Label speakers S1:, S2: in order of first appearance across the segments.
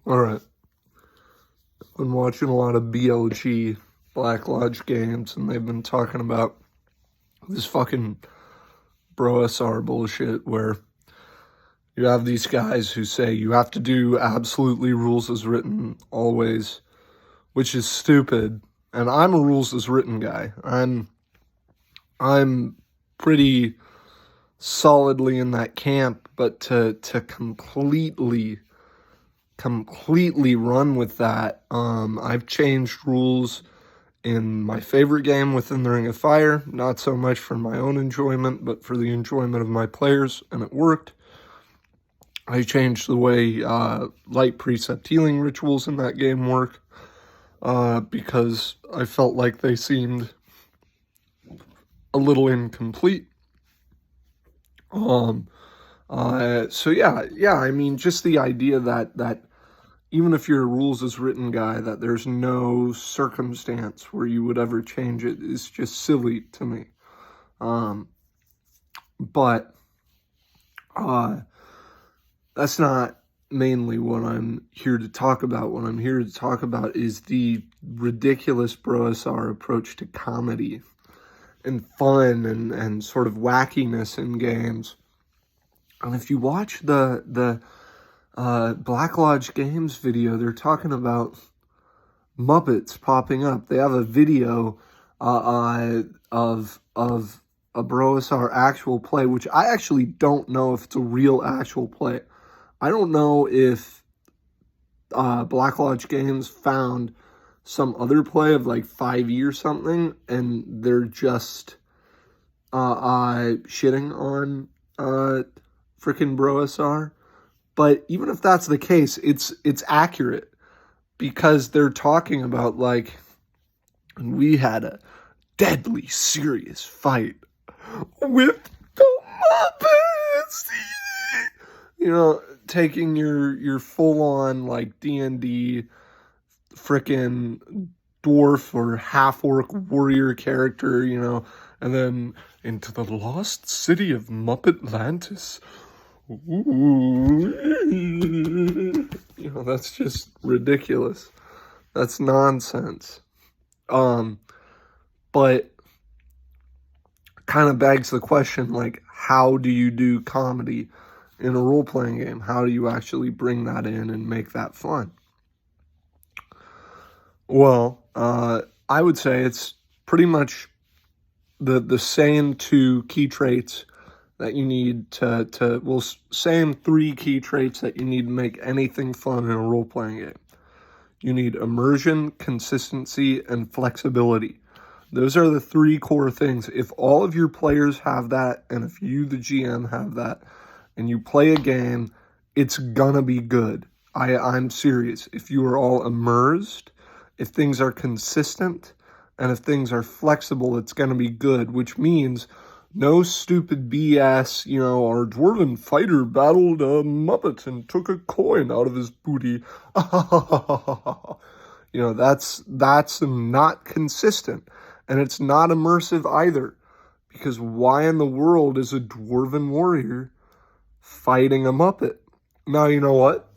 S1: All right. Been watching a lot of BLG, Black Lodge games, and they've been talking about this fucking bro SR bullshit where you have these guys who say you have to do absolutely rules as written always, which is stupid. And I'm a rules as written guy. I'm pretty solidly in that camp, but to completely run with that, I've changed rules in my favorite game, Within the Ring of Fire, not so much for my own enjoyment, but for the enjoyment of my players, and it worked. I changed the way light precept healing rituals in that game work, because I felt like they seemed a little incomplete. So yeah, I mean, just the idea that even if you're a rules as written guy, that there's no circumstance where you would ever change it is just silly to me. But that's not mainly what I'm here to talk about. What I'm here to talk about is the ridiculous bro SR approach to comedy and fun and sort of wackiness in games. And if you watch the Black Lodge Games video, they're talking about Muppets popping up. They have a video of a bro SR actual play, which I actually don't know if it's a real actual play. I don't know if Black Lodge Games found some other play of like 5e or something, and they're just shitting on freaking bro SR. But even if that's the case, it's accurate, because they're talking about, like, we had a deadly serious fight with the Muppets. You know, taking your full-on, like, D&D frickin' dwarf or half-orc warrior character, you know, and then into the lost city of Muppetlantis. Ooh. You know, that's just ridiculous. That's nonsense. But kind of begs the question, like, how do you do comedy in a role-playing game? How do you actually bring that in and make that fun? Well, I would say it's pretty much the same two key traits that you need same three key traits that you need to make anything fun in a role-playing game. You need immersion, consistency, and flexibility. Those are the three core things. If all of your players have that, and if you, the GM, have that, and you play a game, it's gonna be good. I'm serious. If you are all immersed, if things are consistent, and if things are flexible, it's gonna be good, which means no stupid BS, you know, our dwarven fighter battled a Muppet and took a coin out of his booty. You know, that's not consistent. And it's not immersive either. Because why in the world is a dwarven warrior fighting a Muppet? Now, you know what?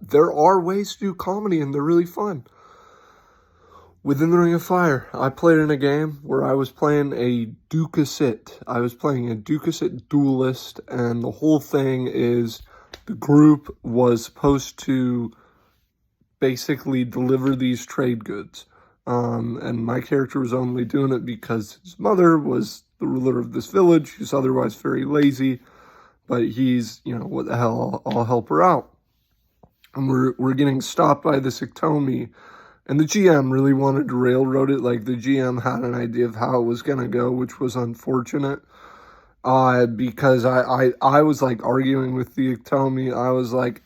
S1: There are ways to do comedy, and they're really fun. Within the Ring of Fire, I played in a game where I was playing a Ducasit. I was playing a Ducasit duelist, and the whole thing is the group was supposed to basically deliver these trade goods. And my character was only doing it because his mother was the ruler of this village. He's otherwise very lazy, but he's, you know, what the hell, I'll help her out. And we're getting stopped by this Iktomi. And the GM really wanted to railroad it. Like, the GM had an idea of how it was going to go, which was unfortunate. Because I was, like, arguing with the Iktomi. I was like,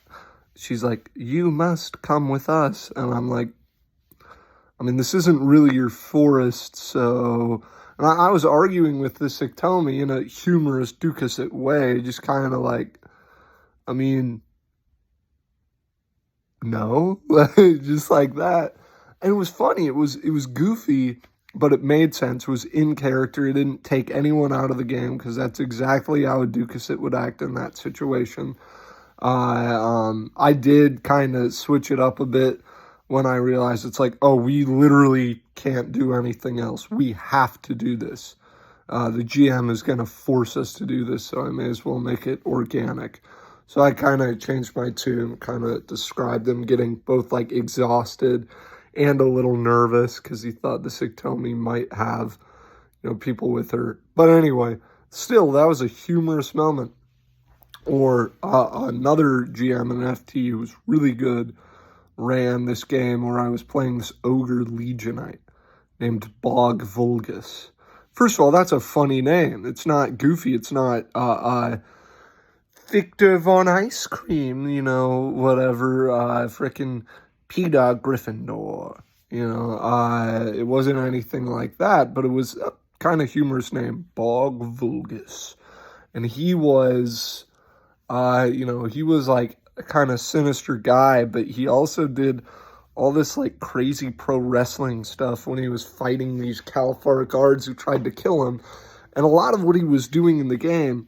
S1: she's like, you must come with us. And I'm like, I mean, this isn't really your forest, so... And I was arguing with this Iktomi in a humorous Ducasit way, just kind of like, I mean, no, just like that. And it was funny. It was goofy, but it made sense. It was in character. It didn't take anyone out of the game, because that's exactly how a Ducasit would act in that situation. I did kind of switch it up a bit when I realized it's like, oh, we literally can't do anything else. We have to do this. The GM is going to force us to do this, so I may as well make it organic. So I kind of changed my tune, kind of described them getting both like exhausted and a little nervous because he thought the Siktomi might have, people with her. But anyway, still, that was a humorous moment. Or another GM in FT who was really good ran this game where I was playing this ogre legionite named Bog Vulgus. First of all, that's a funny name. It's not goofy. It's not Victor Von Ice Cream, whatever, frickin' P-Dog Gryffindor. It wasn't anything like that, but it was a kind of humorous name, Bog Vulgus. And he was, he was like a kind of sinister guy, but he also did all this like crazy pro wrestling stuff when he was fighting these Calfar guards who tried to kill him. And a lot of what he was doing in the game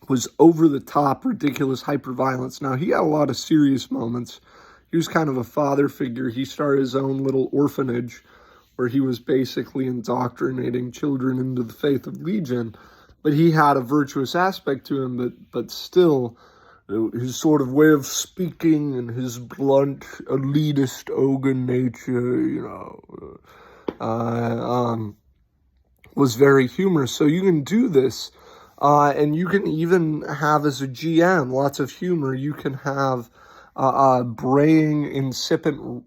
S1: was over-the-top, ridiculous hyper-violence. Now, he had a lot of serious moments. He was kind of a father figure. He started his own little orphanage where he was basically indoctrinating children into the faith of Legion. But he had a virtuous aspect to him, but still, his sort of way of speaking and his blunt, elitist ogre nature, was very humorous. So you can do this. And you can even have, as a GM, lots of humor. You can have braying, incipient,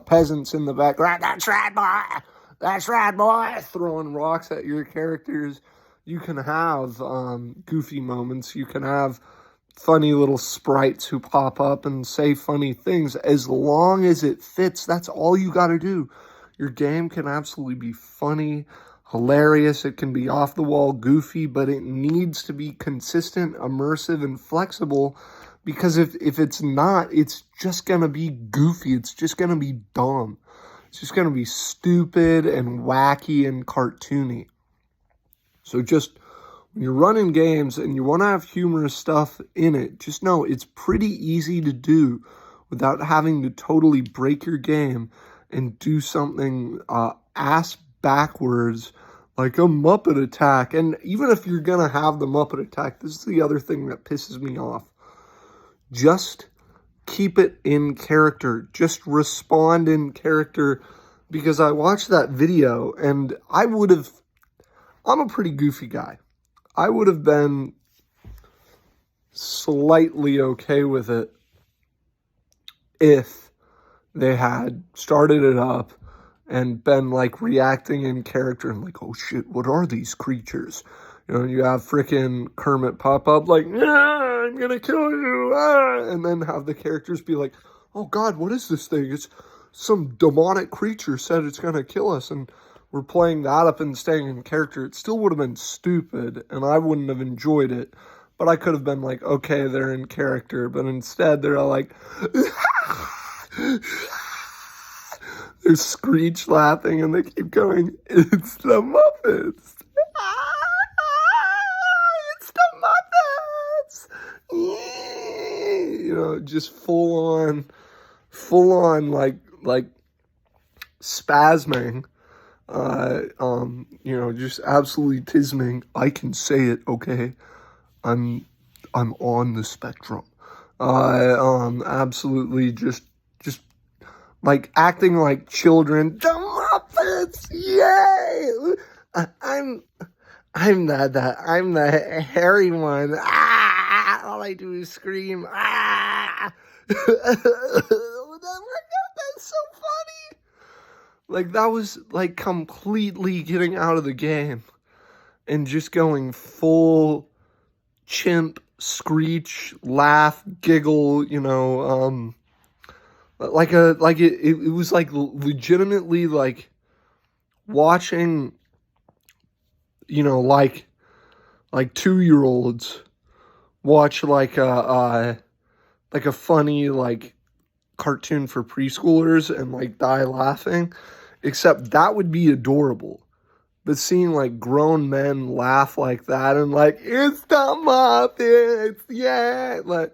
S1: peasants in the background. That's right, boy. That's right, boy. Throwing rocks at your characters. You can have goofy moments. You can have funny little sprites who pop up and say funny things. As long as it fits, that's all you got to do. Your game can absolutely be funny, hilarious, it can be off the wall, goofy, but it needs to be consistent, immersive, and flexible, because if it's not, it's just going to be goofy, it's just going to be dumb, it's just going to be stupid and wacky and cartoony. So just when you're running games and you want to have humorous stuff in it, just know it's pretty easy to do without having to totally break your game and do something ass backwards, like a Muppet attack. And even if you're going to have the Muppet attack, this is the other thing that pisses me off. Just keep it in character. Just respond in character. Because I watched that video and I'm a pretty goofy guy. I would have been slightly okay with it if they had started it up and been like reacting in character and like, oh shit, what are these creatures? You have freaking Kermit pop up like, yeah, I'm gonna kill you, and then have the characters be like, oh god, what is this thing? It's some demonic creature said it's gonna kill us, and we're playing that up and staying in character. It still would have been stupid, and I wouldn't have enjoyed it, but I could have been like, okay, they're in character, but instead they're all like, they're screech laughing and they keep going, it's the Muppets. It's the Muppets. Just full on like spasming. Just absolutely tisming. I can say it, okay? I'm on the spectrum. Absolutely just like acting like children. The Muppets, yay! I'm the hairy one. Ah! All I do is scream. Ah! That's so funny. Like that was like completely getting out of the game and just going full chimp, screech, laugh, giggle. It was like legitimately like watching, like 2-year-olds watch like a funny like cartoon for preschoolers and like die laughing, except that would be adorable But seeing like grown men laugh like that and like, it's the Muppets, yeah, like,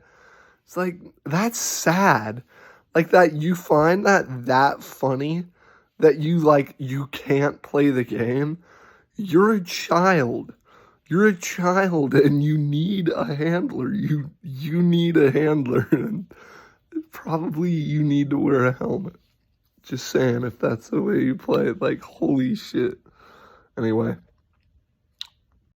S1: it's like, that's sad. Like that you find that funny that you can't play the game. You're a child. You're a child and you need a handler. You need a handler and probably you need to wear a helmet. Just saying, if that's the way you play it, like, holy shit. Anyway.